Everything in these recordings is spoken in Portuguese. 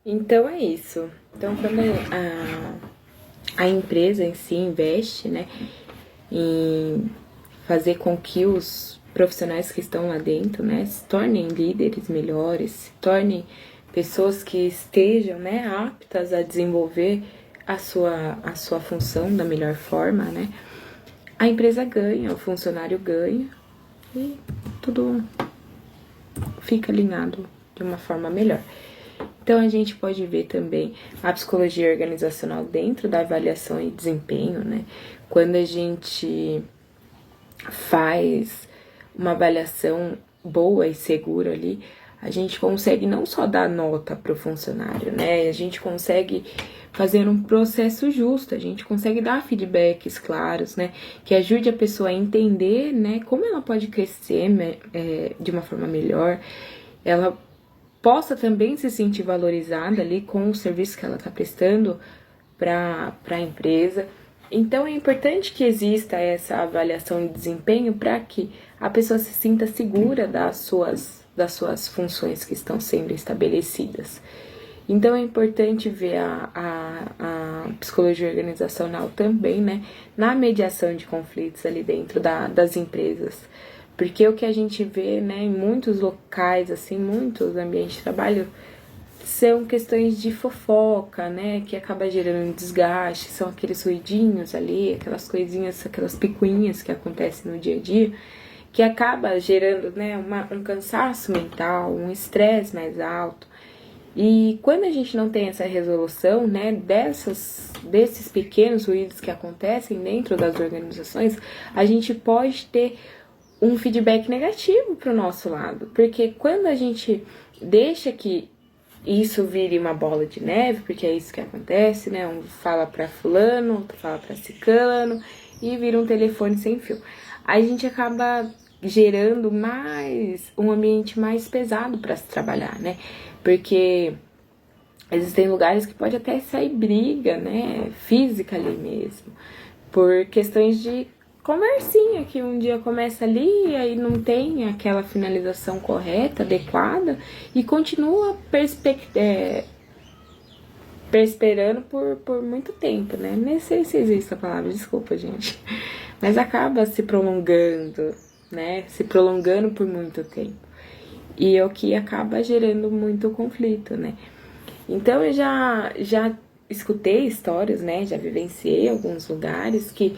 Então é isso. Então quando a empresa em si investe, né, em fazer com que os profissionais que estão lá dentro, né, se tornem líderes melhores, se tornem pessoas que estejam, né, aptas a desenvolver a sua função da melhor forma, né, a empresa ganha, o funcionário ganha e tudo fica alinhado de uma forma melhor. Então, a gente pode ver também a psicologia organizacional dentro da avaliação e desempenho, né? Quando a gente faz uma avaliação boa e segura ali, a gente consegue não só dar nota para o funcionário, né? A gente consegue fazer um processo justo, a gente consegue dar feedbacks claros, né? Que ajude a pessoa a entender, né? Como ela pode crescer de uma forma melhor, ela possa também se sentir valorizada ali com o serviço que ela está prestando para a empresa. Então é importante que exista essa avaliação de desempenho para que a pessoa se sinta segura das suas funções que estão sendo estabelecidas. Então é importante ver a psicologia organizacional também, né, na mediação de conflitos ali dentro das empresas. Porque o que a gente vê, né, em muitos locais, assim, muitos ambientes de trabalho, são questões de fofoca, né, que acaba gerando desgaste, são aqueles ruidinhos ali, aquelas coisinhas, aquelas picuinhas que acontecem no dia a dia, que acaba gerando, né, um cansaço mental, um estresse mais alto. E quando a gente não tem essa resolução, né, desses pequenos ruídos que acontecem dentro das organizações, a gente pode ter um feedback negativo para o nosso lado. Porque quando a gente deixa que isso vire uma bola de neve, porque é isso que acontece, né? Um fala para fulano, outro fala para ciclano e vira um telefone sem fio. Aí a gente acaba gerando um ambiente mais pesado para se trabalhar, né? Porque existem lugares que pode até sair briga, né? Física ali mesmo, por questões de conversinha que um dia começa ali e aí não tem aquela finalização correta, adequada e continua perseverando por muito tempo, né? Nem sei se existe a palavra, desculpa, gente. Mas acaba se prolongando, né? Se prolongando por muito tempo. E é o que acaba gerando muito conflito, né? Então eu já escutei histórias, né? Já vivenciei alguns lugares que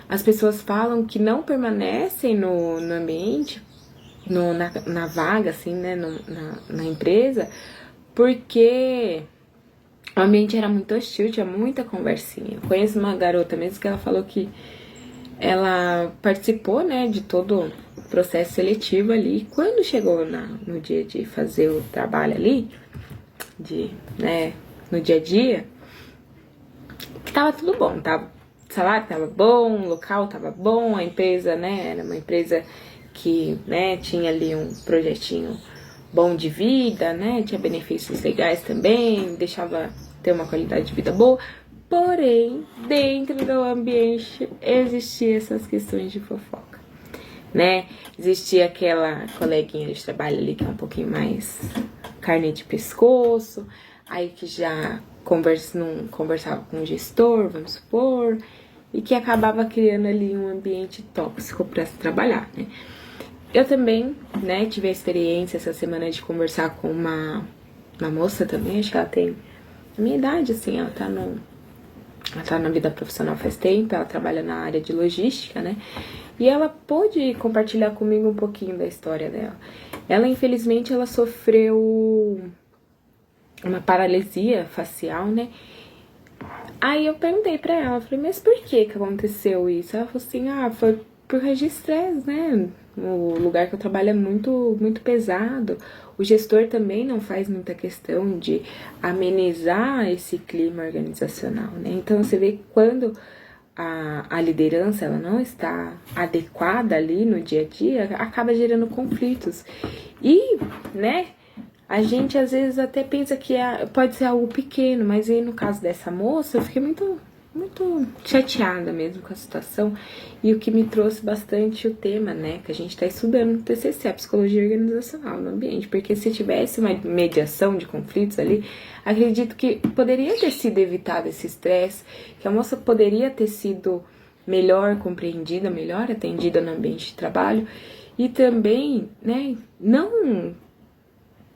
as pessoas falam que não permanecem no ambiente, na vaga, assim, né, na empresa, porque o ambiente era muito hostil, tinha muita conversinha. Eu conheço uma garota mesmo que ela falou que ela participou, né, de todo o processo seletivo ali. Quando chegou no dia de fazer o trabalho ali, né, no dia a dia, que tava tudo bom, o salário tava bom, o local tava bom, a empresa, né, era uma empresa que, né, tinha ali um projetinho bom de vida, né, tinha benefícios legais também, deixava ter uma qualidade de vida boa, porém, dentro do ambiente existia essas questões de fofoca, né, existia aquela coleguinha de trabalho ali que é um pouquinho mais carne de pescoço, aí que já não conversava com o gestor, vamos supor, e que acabava criando ali um ambiente tóxico para se trabalhar, né? Eu também, né, tive a experiência essa semana de conversar com uma moça também, acho que ela tem a minha idade, assim, ela tá na vida profissional faz tempo, ela trabalha na área de logística, né? E ela pôde compartilhar comigo um pouquinho da história dela. Ela, infelizmente, ela sofreu uma paralisia facial, né? Aí eu perguntei pra ela, falei, mas por que aconteceu isso? Ela falou assim, foi por causa de estresse, né? O lugar que eu trabalho é muito, muito pesado. O gestor também não faz muita questão de amenizar esse clima organizacional, né? Então você vê que quando a liderança ela não está adequada ali no dia a dia, acaba gerando conflitos. E, né, a gente às vezes até pensa que pode ser algo pequeno, mas aí no caso dessa moça eu fiquei muito muito chateada mesmo com a situação, e o que me trouxe bastante o tema, né, que a gente está estudando no TCC, a psicologia organizacional no ambiente, porque se tivesse uma mediação de conflitos ali, acredito que poderia ter sido evitado esse estresse, que a moça poderia ter sido melhor compreendida, melhor atendida no ambiente de trabalho, e também, né, não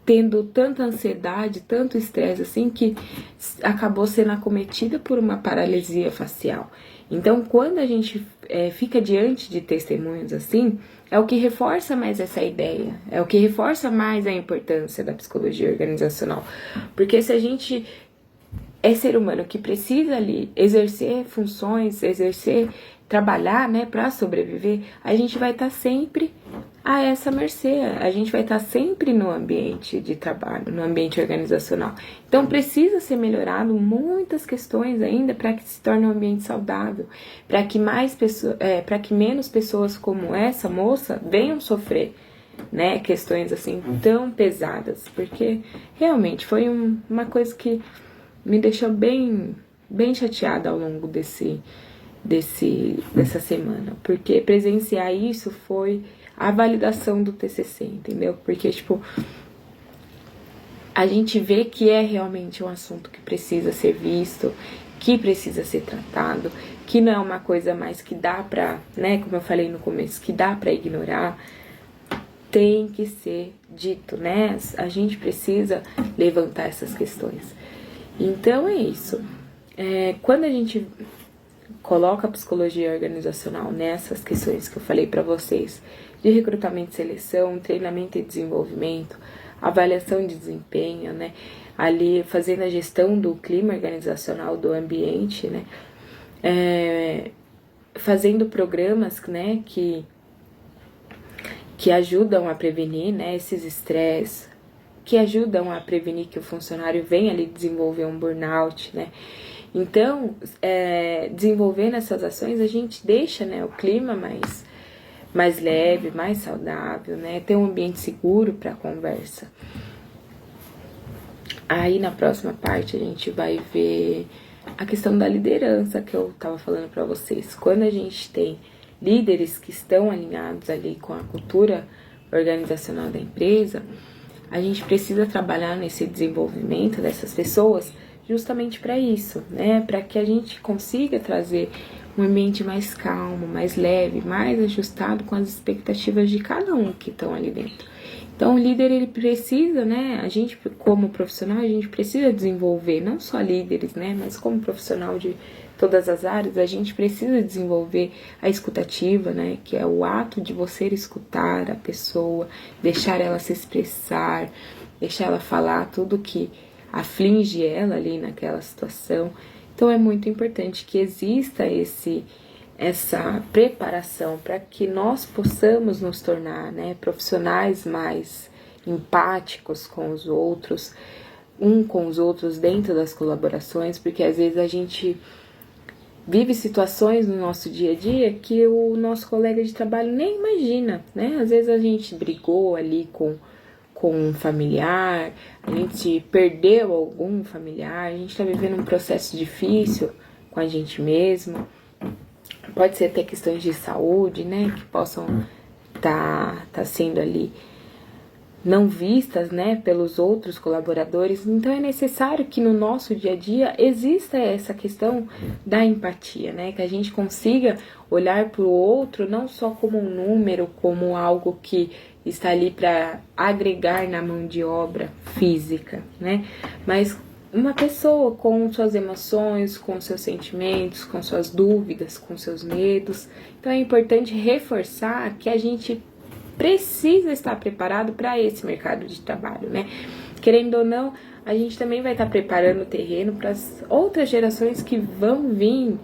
tendo tanta ansiedade, tanto estresse assim, que acabou sendo acometida por uma paralisia facial. Então, quando a gente fica diante de testemunhos assim, é o que reforça mais essa ideia, é o que reforça mais a importância da psicologia organizacional. Porque se a gente é ser humano que precisa ali exercer funções, trabalhar, né, para sobreviver, a gente vai estar sempre a essa mercê, a gente vai estar sempre no ambiente de trabalho, no ambiente organizacional. Então precisa ser melhorado muitas questões ainda para que se torne um ambiente saudável, para que mais pessoas, para que menos pessoas como essa moça venham sofrer, né, questões assim tão pesadas, porque realmente foi uma coisa que me deixou bem chateada ao longo dessa semana, porque presenciar isso foi a validação do TCC, entendeu? Porque, tipo, a gente vê que é realmente um assunto que precisa ser visto, que precisa ser tratado, que não é uma coisa mais que dá pra, né, como eu falei no começo, que dá pra ignorar, tem que ser dito, né? A gente precisa levantar essas questões. Então é isso. Quando a gente coloca a psicologia organizacional nessas questões que eu falei para vocês, de recrutamento e seleção, treinamento e desenvolvimento, avaliação de desempenho, né, ali fazendo a gestão do clima organizacional do ambiente, né, fazendo programas, né, que ajudam a prevenir, né, esses estresses, que ajudam a prevenir que o funcionário venha ali desenvolver um burnout, né. Então, desenvolvendo essas ações, a gente deixa, né, o clima mais leve, mais saudável, né, ter um ambiente seguro para a conversa. Aí, na próxima parte, a gente vai ver a questão da liderança que eu estava falando para vocês. Quando a gente tem líderes que estão alinhados ali com a cultura organizacional da empresa, a gente precisa trabalhar nesse desenvolvimento dessas pessoas justamente para isso, né? Para que a gente consiga trazer um ambiente mais calmo, mais leve, mais ajustado com as expectativas de cada um que estão ali dentro. Então, o líder, ele precisa, né? A gente, como profissional, a gente precisa desenvolver, não só líderes, né? Mas como profissional de todas as áreas, a gente precisa desenvolver a escutativa, né? Que é o ato de você escutar a pessoa, deixar ela se expressar, deixar ela falar tudo que aflige ela ali naquela situação. Então é muito importante que exista essa preparação para que nós possamos nos tornar, né, profissionais mais empáticos com os outros, com os outros dentro das colaborações, porque às vezes a gente vive situações no nosso dia a dia que o nosso colega de trabalho nem imagina, né? Às vezes a gente brigou ali com um familiar, a gente perdeu algum familiar, a gente tá vivendo um processo difícil com a gente mesmo, pode ser até questões de saúde, né, que possam tá sendo ali não vistas, né, pelos outros colaboradores. Então é necessário que no nosso dia a dia exista essa questão da empatia, né, que a gente consiga olhar para o outro não só como um número, como algo que está ali para agregar na mão de obra física, né, mas uma pessoa com suas emoções, com seus sentimentos, com suas dúvidas, com seus medos. Então é importante reforçar que a gente precisa estar preparado para esse mercado de trabalho, né? Querendo ou não, a gente também vai estar preparando o terreno para as outras gerações que vão vir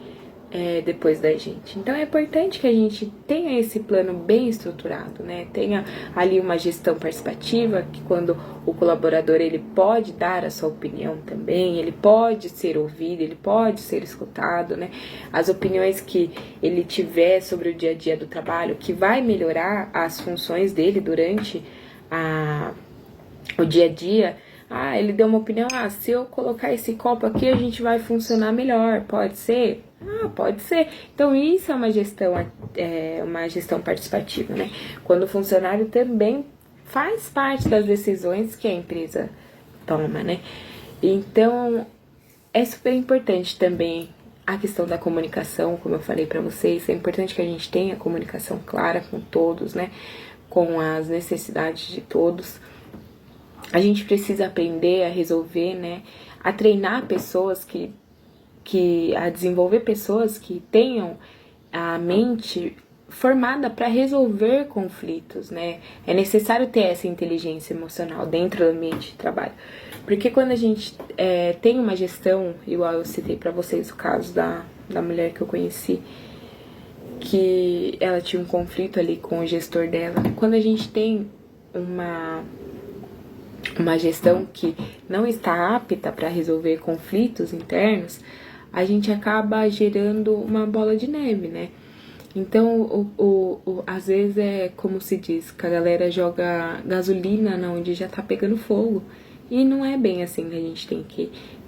depois da gente. Então é importante que a gente tenha esse plano bem estruturado, né? Tenha ali uma gestão participativa, que quando o colaborador ele pode dar a sua opinião também, ele pode ser ouvido, ele pode ser escutado, né? As opiniões que ele tiver sobre o dia a dia do trabalho, que vai melhorar as funções dele durante o dia a dia, Ah, ele deu uma opinião, se eu colocar esse copo aqui, a gente vai funcionar melhor, pode ser? Ah, pode ser. Então, isso é uma gestão participativa, né? Quando o funcionário também faz parte das decisões que a empresa toma, né? Então, é super importante também a questão da comunicação, como eu falei pra vocês. É importante que a gente tenha comunicação clara com todos, né? Com as necessidades de todos. A gente precisa aprender a resolver, né? A treinar pessoas a desenvolver pessoas que tenham a mente formada para resolver conflitos, né? É necessário ter essa inteligência emocional dentro do ambiente de trabalho. Porque quando a gente tem uma gestão, igual eu citei para vocês o caso da mulher que eu conheci, que ela tinha um conflito ali com o gestor dela. Quando a gente tem uma gestão que não está apta para resolver conflitos internos, a gente acaba gerando uma bola de neve, né? Então, às vezes é como se diz, que a galera joga gasolina onde já tá pegando fogo. E não é bem assim que a gente tem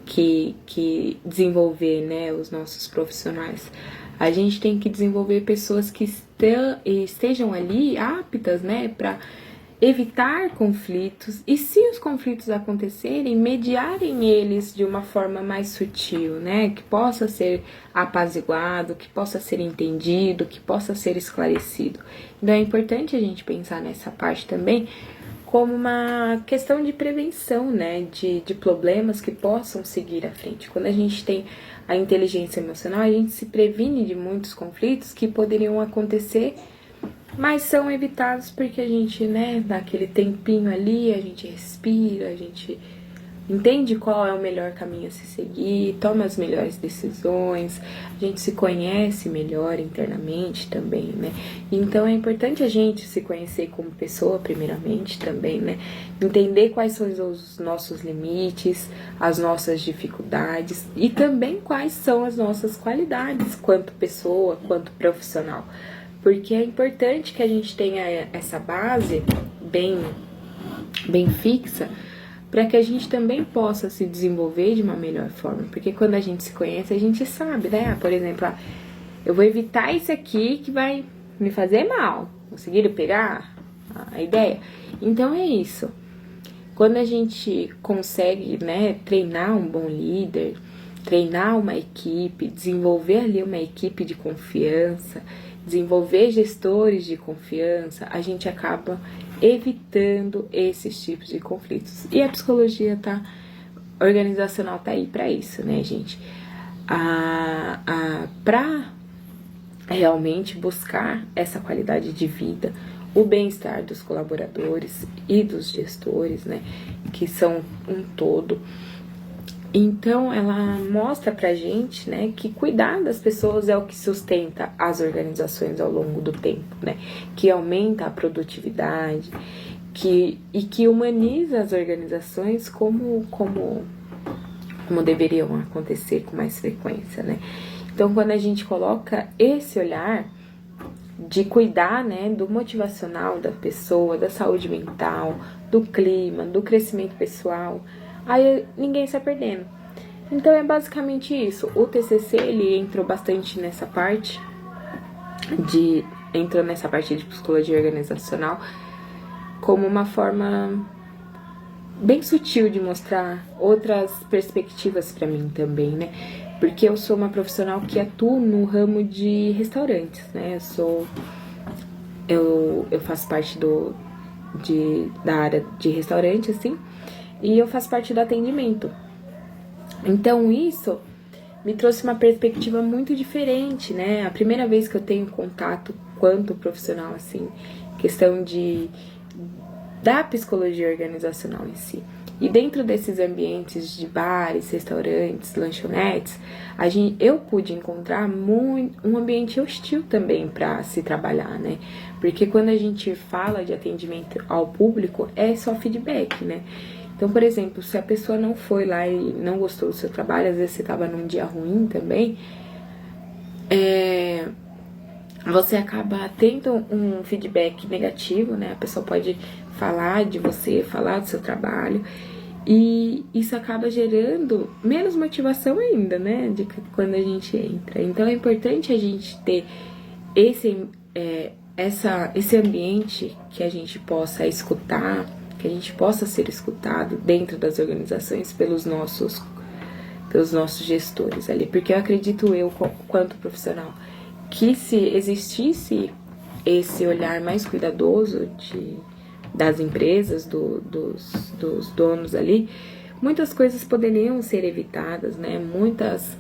que desenvolver, né, os nossos profissionais. A gente tem que desenvolver pessoas que estejam ali aptas, né, para evitar conflitos e, se os conflitos acontecerem, mediarem eles de uma forma mais sutil, né? Que possa ser apaziguado, que possa ser entendido, que possa ser esclarecido. Então é importante a gente pensar nessa parte também como uma questão de prevenção, né? De problemas que possam seguir à frente. Quando a gente tem a inteligência emocional, a gente se previne de muitos conflitos que poderiam acontecer, mas são evitados porque a gente, né, dá aquele tempinho ali, a gente respira, a gente entende qual é o melhor caminho a se seguir, toma as melhores decisões, a gente se conhece melhor internamente também, né? Então é importante a gente se conhecer como pessoa, primeiramente, também, né? Entender quais são os nossos limites, as nossas dificuldades e também quais são as nossas qualidades quanto pessoa, quanto profissional. Porque é importante que a gente tenha essa base bem fixa, para que a gente também possa se desenvolver de uma melhor forma. Porque quando a gente se conhece, a gente sabe, né? Por exemplo, eu vou evitar isso aqui que vai me fazer mal. Conseguiram pegar a ideia? Então é isso. Quando a gente consegue, né, treinar um bom líder, treinar uma equipe, desenvolver ali uma equipe de confiança, desenvolver gestores de confiança, a gente acaba evitando esses tipos de conflitos. E a psicologia organizacional tá aí para isso, né, gente? Para realmente buscar essa qualidade de vida, o bem-estar dos colaboradores e dos gestores, né, que são um todo. Então, ela mostra pra gente, né, que cuidar das pessoas é o que sustenta as organizações ao longo do tempo, né, que aumenta a produtividade, e que humaniza as organizações como deveriam acontecer com mais frequência, né. Então, quando a gente coloca esse olhar de cuidar, né, do motivacional da pessoa, da saúde mental, do clima, do crescimento pessoal, aí ninguém sai perdendo. Então é basicamente isso. O TCC, ele entrou bastante nessa parte de psicologia organizacional como uma forma bem sutil de mostrar outras perspectivas para mim também, né? Porque eu sou uma profissional que atuo no ramo de restaurantes, né? Eu faço parte da área de restaurante, assim, e eu faço parte do atendimento. Então isso me trouxe uma perspectiva muito diferente, né? A primeira vez que eu tenho contato quanto profissional, assim, questão da psicologia organizacional em si. E dentro desses ambientes de bares, restaurantes, lanchonetes, eu pude encontrar um ambiente hostil também para se trabalhar, né? Porque quando a gente fala de atendimento ao público, é só feedback, né? Então, por exemplo, se a pessoa não foi lá e não gostou do seu trabalho, às vezes você estava num dia ruim também, você acaba tendo um feedback negativo, né? A pessoa pode falar de você, falar do seu trabalho, E isso acaba gerando menos motivação ainda, né, de quando a gente entra. Então é importante a gente ter esse ambiente que a gente possa escutar, que a gente possa ser escutado dentro das organizações pelos nossos gestores ali. Porque eu acredito quanto profissional, que se existisse esse olhar mais cuidadoso das empresas, dos donos ali, muitas coisas poderiam ser evitadas, né? Muitas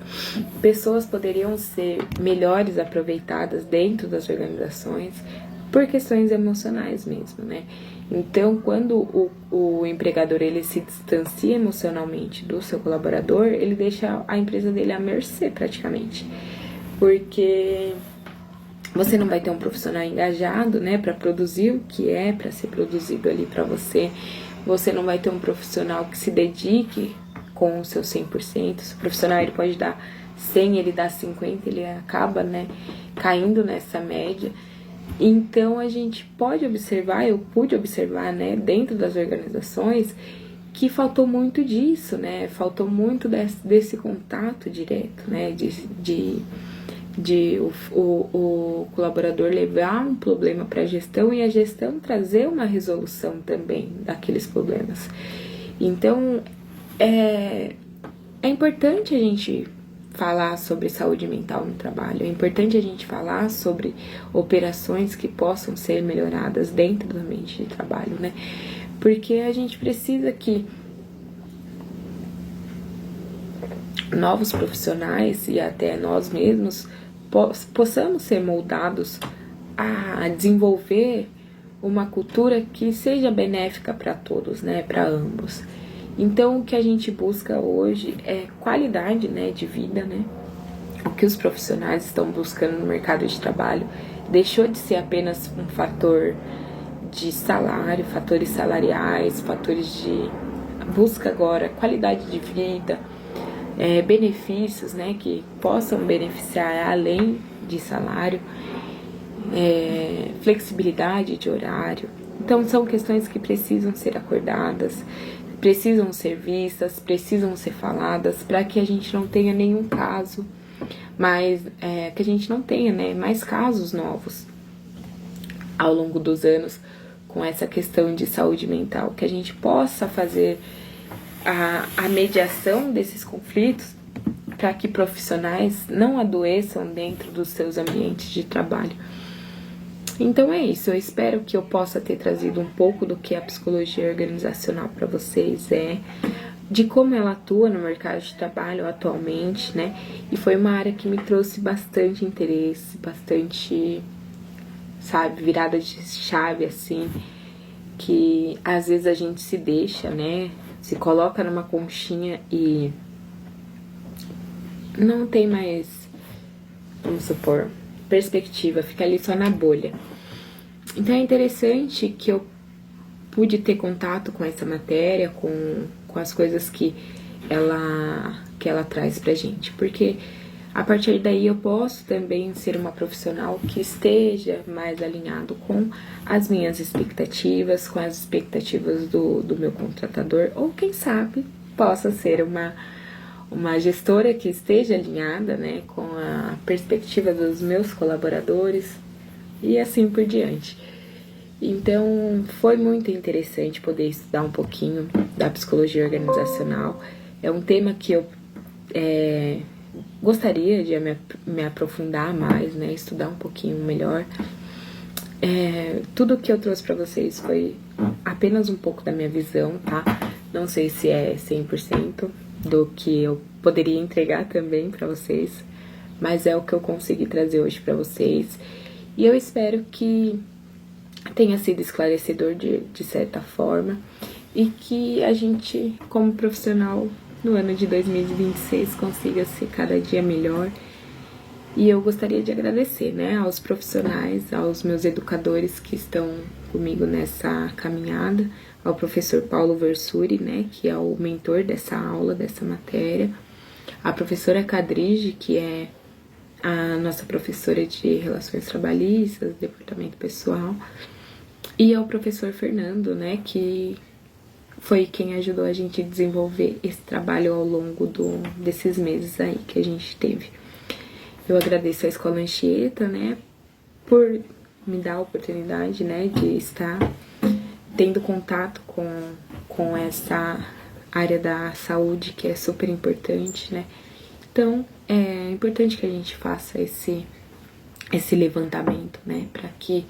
pessoas poderiam ser melhores aproveitadas dentro das organizações por questões emocionais mesmo, né? Então, quando o empregador ele se distancia emocionalmente do seu colaborador, ele deixa a empresa dele à mercê praticamente, porque você não vai ter um profissional engajado, né, para produzir o que é para ser produzido ali para você. Você não vai ter um profissional que se dedique com o seu 100%. Se o profissional ele pode dar 100, ele dá 50, ele acaba, né, caindo nessa média. Então a gente pode observar, eu pude observar, né, dentro das organizações, que faltou muito disso, né, faltou muito desse contato direto, né, o colaborador levar um problema para a gestão e a gestão trazer uma resolução também daqueles problemas. Então, é importante a gente falar sobre saúde mental no trabalho, é importante a gente falar sobre operações que possam ser melhoradas dentro do ambiente de trabalho, né? Porque a gente precisa que novos profissionais e até nós mesmos possamos ser moldados a desenvolver uma cultura que seja benéfica para todos, né, para ambos. Então, o que a gente busca hoje é qualidade, né, de vida, né? O que os profissionais estão buscando no mercado de trabalho deixou de ser apenas um fator de salário, fatores salariais, fatores de busca agora qualidade de vida, benefícios, né, que possam beneficiar além de salário, flexibilidade de horário. Então são questões que precisam ser acordadas, precisam ser vistas, precisam ser faladas para que a gente não tenha nenhum caso, mas que a gente não tenha, né, mais casos novos ao longo dos anos com essa questão de saúde mental, que a gente possa fazer a mediação desses conflitos para que profissionais não adoeçam dentro dos seus ambientes de trabalho. Então é isso, eu espero que eu possa ter trazido um pouco do que a psicologia organizacional para vocês de como ela atua no mercado de trabalho atualmente, né? E foi uma área que me trouxe bastante interesse, bastante, sabe, virada de chave, assim, que às vezes a gente se deixa, né? Se coloca numa conchinha e não tem mais, vamos supor, perspectiva, fica ali só na bolha. Então é interessante que eu pude ter contato com essa matéria, com as coisas que ela traz pra gente, porque a partir daí eu posso também ser uma profissional que esteja mais alinhado com as minhas expectativas, com as expectativas do meu contratador, ou quem sabe possa ser uma gestora que esteja alinhada, né, com a perspectiva dos meus colaboradores e assim por diante. Então foi muito interessante poder estudar um pouquinho da psicologia organizacional. É um tema que eu gostaria de me aprofundar mais, né, estudar um pouquinho melhor. Tudo que eu trouxe para vocês foi apenas um pouco da minha visão, tá? Não sei se é 100% do que eu poderia entregar também para vocês, mas é o que eu consegui trazer hoje para vocês. E eu espero que tenha sido esclarecedor de certa forma e que a gente, como profissional, no ano de 2026 consiga ser cada dia melhor. E eu gostaria de agradecer, né, aos profissionais, aos meus educadores que estão comigo nessa caminhada, ao professor Paulo Versuri, né, que é o mentor dessa aula, dessa matéria, a professora Cadrige, que é a nossa professora de Relações Trabalhistas, Departamento Pessoal, e ao professor Fernando, né, que foi quem ajudou a gente a desenvolver esse trabalho ao longo desses meses aí que a gente teve. Eu agradeço a Escola Anchieta, né, por me dar a oportunidade, né, de estar tendo contato com essa área da saúde, que é super importante, né. Então, é importante que a gente faça esse levantamento, né, para que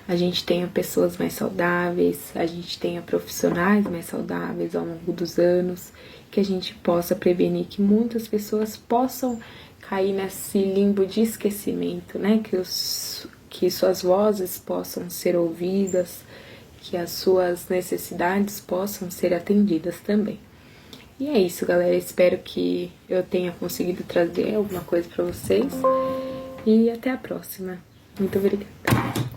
a gente tenha pessoas mais saudáveis, a gente tenha profissionais mais saudáveis ao longo dos anos, que a gente possa prevenir que muitas pessoas possam cair nesse limbo de esquecimento, né? Que suas vozes possam ser ouvidas, que as suas necessidades possam ser atendidas também. E é isso, galera. Espero que eu tenha conseguido trazer alguma coisa para vocês. E até a próxima. Muito obrigada.